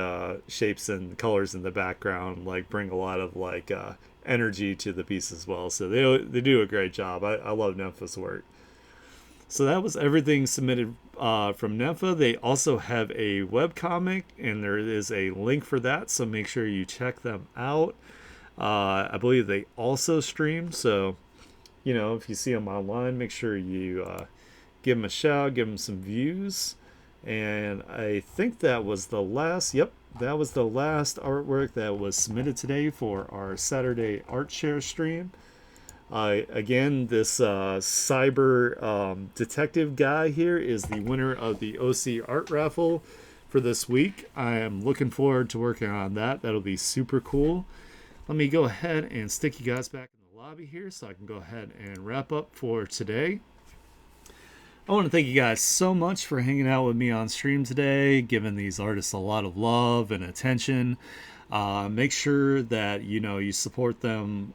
shapes and colors in the background like bring a lot of like energy to the piece as well. So they do a great job. I love Nepha's work. So that was everything submitted from Nepha. They also have a webcomic, and there is a link for that. So make sure you check them out. I believe they also stream. So if you see them online, make sure you give them a shout, give them some views. And I think that was the last. Yep, that was the last artwork that was submitted today for our Saturday artshare stream. Again, this cyber detective guy here is the winner of the OC art raffle for this week. I am looking forward to working on that. That'll be super cool. Let me go ahead and stick you guys back in the lobby here so I can go ahead and wrap up for today. I want to thank you guys so much for hanging out with me on stream today, giving these artists a lot of love and attention. Make sure that you support them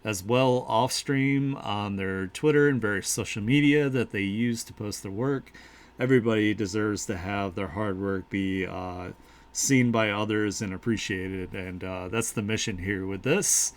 as well off stream on their Twitter and various social media that they use to post their work. Everybody deserves to have their hard work be seen by others and appreciated, and that's the mission here with this.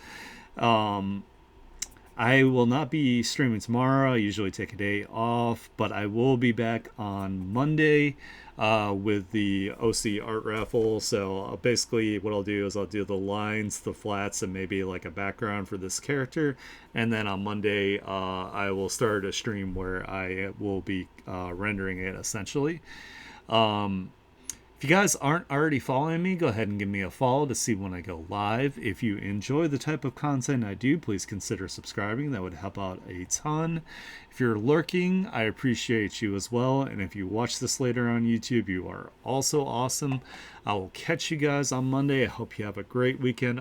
I will not be streaming tomorrow. I usually take a day off, but I will be back on Monday with the OC art raffle. So basically what I'll do is I'll do the lines, the flats, and maybe like a background for this character. And then on Monday, I will start a stream where I will be rendering it essentially. If you guys aren't already following me, go ahead and give me a follow to see when I go live. If you enjoy the type of content I do, please consider subscribing. That would help out a ton. If you're lurking, I appreciate you as well. And if you watch this later on YouTube, you are also awesome. I will catch you guys on Monday. I hope you have a great weekend.